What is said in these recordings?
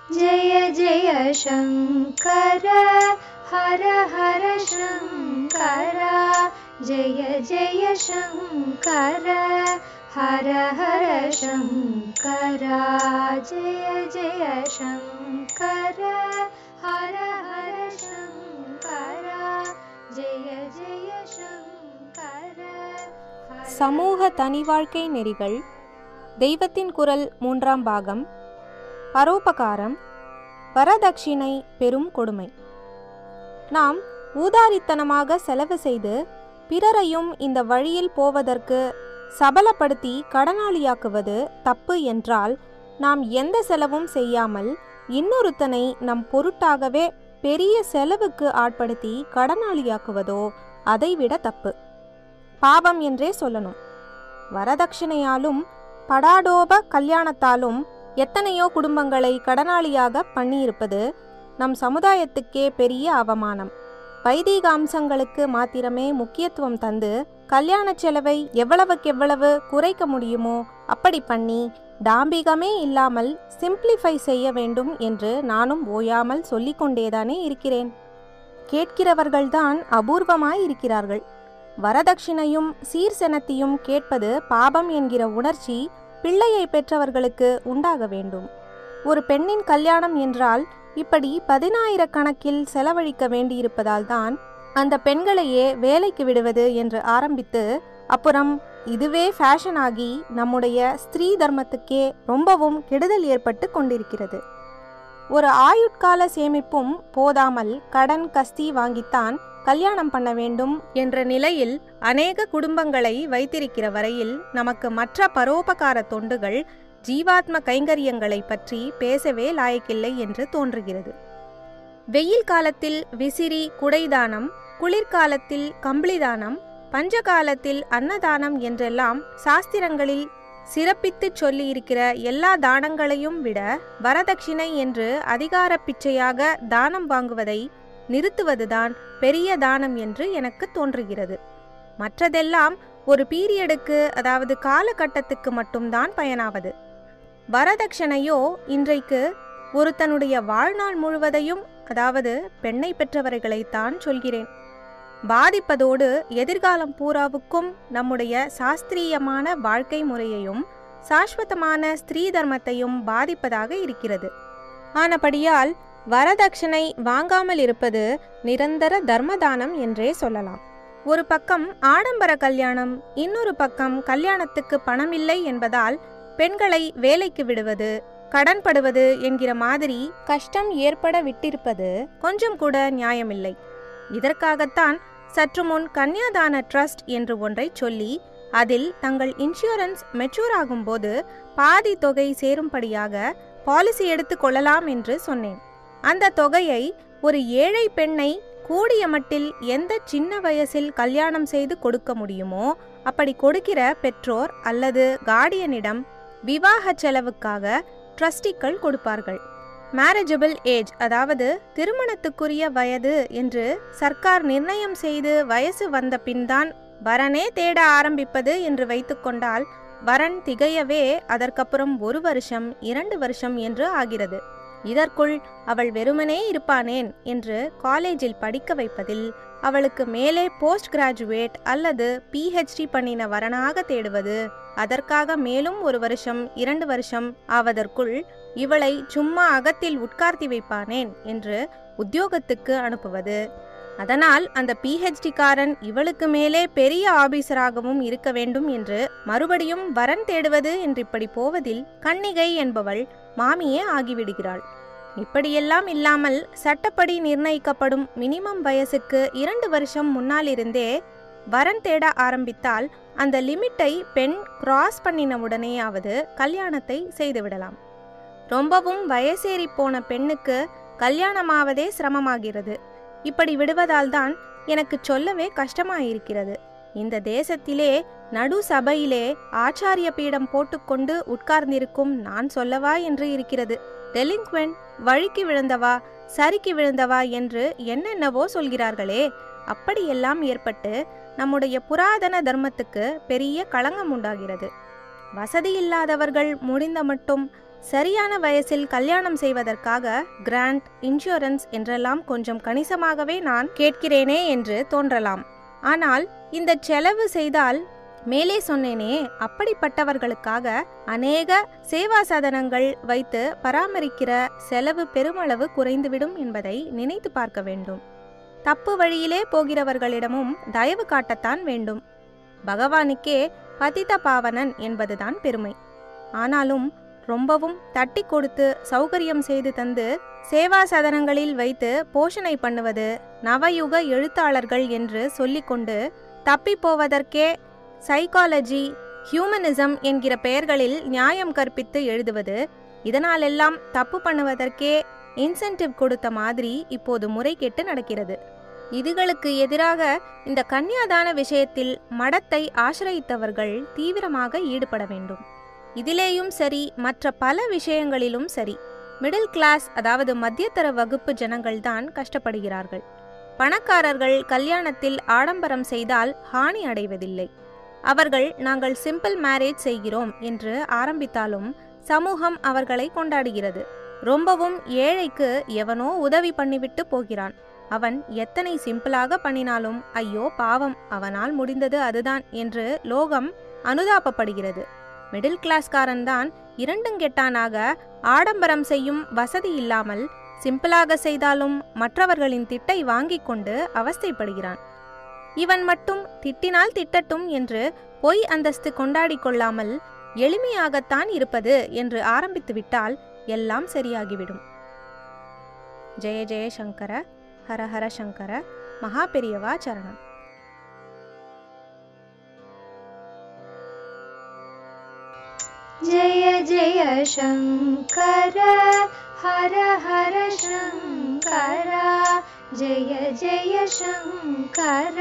जय जय शंकर हर हर शंकर जय जय शंकर हर हर शंकर जय जय शंकर हर हर शंकर जय जय शंकर. சமூக தனி வாழ்க்கை நெறிகள். தெய்வத்தின் குரல் 3ஆம் பாகம். பரோபகாரம். வரதட்சிணை பெரும் கொடுமை. நாம் ஊதாரித்தனமாக செலவு செய்து பிறரையும் இந்த வழியில் போவதற்கு சபலப்படுத்தி கடனாளியாக்குவது தப்பு என்றால், நாம் எந்த செலவும் செய்யாமல் இன்னொருத்தனை நம் பொருட்டாகவே பெரிய செலவுக்கு ஆட்படுத்தி கடனாளியாக்குவதோ அதைவிட தப்பு, பாவம் என்றே சொல்லணும். வரதட்சிணையாலும் படாடோப கல்யாணத்தாலும் எத்தனையோ குடும்பங்களை கடனாளியாக பண்ணியிருப்பது நம் சமுதாயத்துக்கே பெரிய அவமானம். வைதீக அம்சங்களுக்கு மாத்திரமே முக்கியத்துவம் தந்து கல்யாண செலவை எவ்வளவுக்கெவ்வளவு குறைக்க முடியுமோ அப்படி பண்ணி டாம்பிகமே இல்லாமல் சிம்பிளிஃபை செய்ய வேண்டும் என்று நானும் ஓயாமல் சொல்லிக்கொண்டேதானே இருக்கிறேன். கேட்கிறவர்கள்தான் அபூர்வமாயிருக்கிறார்கள். வரதட்சிணையும் சீர்செனத்தையும் கேட்பது பாபம் என்கிற உணர்ச்சி பிள்ளையை பெற்றவர்களுக்கு உண்டாக வேண்டும். ஒரு பெண்ணின் கல்யாணம் என்றால் இப்படி 10,000 கணக்கில் செலவழிக்க வேண்டியிருப்பதால் தான் அந்த பெண்களையே வேலைக்கு விடுவது என்று ஆரம்பித்து அப்புறம் இதுவே ஃபேஷன் ஆகி நம்முடைய ஸ்திரீ தர்மத்துக்கே ரொம்பவும் கெடுதல் ஏற்பட்டு கொண்டிருக்கிறது. ஒரு ஆயுட்கால சேமிப்பும் போதாமல் கடன் கஸ்தி வாங்கித்தான் கல்யாணம் பண்ண வேண்டும் என்ற நிலையில் அநேக குடும்பங்களை வைத்திருக்கிற வரையில் நமக்கு மற்ற பரோபகார தொண்டுகள், ஜீவாத்ம கைங்கரியங்களை பற்றி பேசவே லாயக்கில்லை என்று தோன்றுகிறது. வெயில் காலத்தில் விசிறி குடைதானம், குளிர்காலத்தில் கம்பளிதானம், பஞ்சகாலத்தில் அன்னதானம் என்றெல்லாம் சாஸ்திரங்களில் சிறப்பித்து சொல்லி இருக்கிற எல்லா தானங்களையும் விட வரதட்சிணை என்று அதிகார பிச்சையாக தானம் வாங்குவதை நிறுத்துவதுதான் பெரிய தானம் என்று எனக்கு தோன்றுகிறது. மற்றதெல்லாம் ஒரு பீரியடுக்கு, அதாவது காலகட்டத்துக்கு மட்டும்தான் பயனாவது. வரதட்சணையோ இன்றைக்கு ஒருத்தனுடைய வாழ்நாள் முழுவதையும், அதாவது பெண்ணை பெற்றவர்களைத்தான் சொல்கிறேன், பாதிப்பதோடு எதிர்காலம் பூராவுக்கும் நம்முடைய சாஸ்திரியமான வாழ்க்கை முறையையும் சாஸ்வதமான ஸ்திரீ தர்மத்தையும் பாதிப்பதாக இருக்கிறது. ஆனபடியால் வரதட்சணை வாங்காமல் இருப்பது நிரந்தர தர்மதானம் என்றே சொல்லலாம். ஒரு பக்கம் ஆடம்பர கல்யாணம், இன்னொரு பக்கம் கல்யாணத்துக்கு பணமில்லை என்பதால் பெண்களை வேலைக்கு விடுவது, கடன்படுவது என்கிற மாதிரி கஷ்டம் ஏற்பட விட்டிருப்பது கொஞ்சம் கூட நியாயமில்லை. இதற்காகத்தான் சற்று முன் கன்யாதான ட்ரஸ்ட் என்று ஒன்றை சொல்லி அதில் தங்கள் இன்சூரன்ஸ் மெச்சூர் ஆகும்போது பாதி தொகை சேரும்படியாக பாலிசி எடுத்து கொள்ளலாம் என்று சொன்னேன். அந்த தொகையை ஒரு ஏழை பெண்ணை கூடிய மட்டில் எந்த சின்ன வயசில் கல்யாணம் செய்து கொடுக்க முடியுமோ அப்படி கொடுக்கிற பெற்றோர் அல்லது கார்டியனிடம் விவாக செலவுக்காக ட்ரஸ்டிக்கள் கொடுப்பார்கள். மேரேஜபிள் ஏஜ், அதாவது திருமணத்துக்குரிய வயது என்று சர்க்கார் நிர்ணயம் செய்து வயசு வந்த பின்தான் வரனே தேட ஆரம்பிப்பது என்று வைத்துக்கொண்டால் வரன் திகையவே அதற்கப்புறம் 1 வருஷம் 2 வருஷம் என்று ஆகிறது. இதற்குள் அவள் வெறுமனே இருப்பானேன் என்று காலேஜில் படிக்க வைப்பதில் அவளுக்கு மேலே போஸ்ட் கிராஜுவேட் அல்லது PhD பண்ணின வரனாக தேடுவது, அதற்காக மேலும் 1 வருஷம் 2 வருஷம் ஆவதற்குள் இவளை சும்மா அகத்தில் உட்கார்த்தி வைப்பானேன் என்று உத்தியோகத்துக்கு அனுப்புவது, அதனால் அந்த PhD காரன் இவளுக்கு மேலே பெரிய ஆபீசராகவும் இருக்க வேண்டும் என்று மறுபடியும் வரன் தேடுவது என்று இப்படி போவதில் கன்னிகை என்பவள் மாமியே ஆகிவிடுகிறாள். இப்படியெல்லாம் இல்லாமல் சட்டப்படி நிர்ணயிக்கப்படும் மினிமம் வயசுக்கு 2 வருஷம் முன்னாலிருந்தே வரன் தேட ஆரம்பித்தால் அந்த லிமிட்டை பெண் கிராஸ் பண்ணின உடனேயாவது கல்யாணத்தை செய்துவிடலாம். ரொம்பவும் வயசேறி போன பெண்ணுக்கு கல்யாணமாவதே சிரமமாகிறது. இப்படி விடுவதால் தான் எனக்கு சொல்லவே கஷ்டமாயிருக்கிறது. இந்த தேசத்திலே நடு சபையிலே ஆச்சாரிய பீடம் போட்டுக்கொண்டு உட்கார்ந்திருக்கும் நான் சொல்லவா என்று இருக்கிறது. டெலிங்க்வென்ட், வழிக்கு விழுந்தவா, சரிக்கு விழுந்தவா என்று என்னென்னவோ சொல்கிறார்களே, அப்படியெல்லாம் ஏற்பட்டு நம்முடைய புராதன தர்மத்துக்கு பெரிய களங்கம் உண்டாகிறது. வசதி இல்லாதவர்கள் முடிந்த மட்டும் சரியான வயசில் கல்யாணம் செய்வதற்காக கிராண்ட், இன்சூரன்ஸ் என்றெல்லாம் கொஞ்சம் கணிசமாகவே நான் கேட்கிறேனே என்று தோன்றலாம். ஆனால் இந்த செலவு செய்தால் மேலே சொன்னேனே அப்படிப்பட்டவர்களுக்காக அநேக சேவா சாதனங்கள் வைத்து பராமரிக்கிற செலவு பெருமளவு குறைந்துவிடும் என்பதை நினைத்து பார்க்க வேண்டும். தப்பு வழியிலே போகிறவர்களிடமும் தயவு காட்டத்தான் வேண்டும். பகவானுக்கே பதித பாவனன் என்பதுதான் பெருமை. ஆனாலும் ரொம்பவும் தட்டி கொடுத்து சௌகரியம் செய்து தந்து சேவா சதனங்களில் வைத்து போஷணை பண்ணுவது நவயுக எழுத்தாளர்கள் என்று சொல்லிக்கொண்டு தப்பி போவதற்கே சைக்காலஜி, ஹியூமனிசம் என்கிற பெயர்களில் நியாயம் கற்பித்து எழுதுவது, இதனாலெல்லாம் தப்பு பண்ணுவதற்கே இன்சென்டிவ் கொடுத்த மாதிரி இப்போது முறை கெட்டு நடக்கிறது. இதுகளுக்கு எதிராக இந்த கன்னியாதான விஷயத்தில் மடத்தை ஆசிரியத்தவர்கள் தீவிரமாக ஈடுபட வேண்டும். இதிலேயும் சரி, மற்ற பல விஷயங்களிலும் சரி, மிடில் கிளாஸ், அதாவது மத்தியதர வகுப்பு ஜனங்கள்தான் கஷ்டப்படுகிறார்கள். பணக்காரர்கள் கல்யாணத்தில் ஆடம்பரம் செய்தால் ஹானி அடைவதில்லை. அவர்கள் நாங்கள் சிம்பிள் மேரேஜ் செய்கிறோம் என்று ஆரம்பித்தாலும் சமூகம் அவர்களை கொண்டாடுகிறது. ரொம்பவும் ஏழைக்கு எவனோ உதவி பண்ணிவிட்டு போகிறான். அவன் எத்தனை சிம்பிளாக பண்ணினாலும் ஐயோ பாவம், அவனால் முடிந்தது அதுதான் என்று லோகம் அனுதாபப்படுகிறது. மிடில் கிளாஸ்காரன் தான் இரண்டுங்கெட்டானாக ஆடம்பரம் செய்யும் வசதி இல்லாமல் சிம்பிளாக செய்தாலும் மற்றவர்களின் திட்டை வாங்கி கொண்டு அவஸ்தைப்படுகிறான். இவன் மட்டும் திட்டினால் திட்டட்டும் என்று பொய் அந்தஸ்து கொண்டாடி கொள்ளாமல் எளிமையாகத்தான் இருப்பது என்று ஆரம்பித்து விட்டால் எல்லாம் சரியாகிவிடும். ஜெய ஜெய சங்கர, ஹர ஹர சங்கர, மகா பெரியவா சரணம். जय जय शंकर, हर हर शंकर, जय जय शंकर,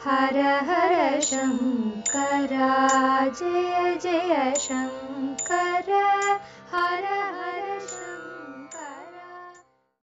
हर हर शंकर, जय जय शंकर,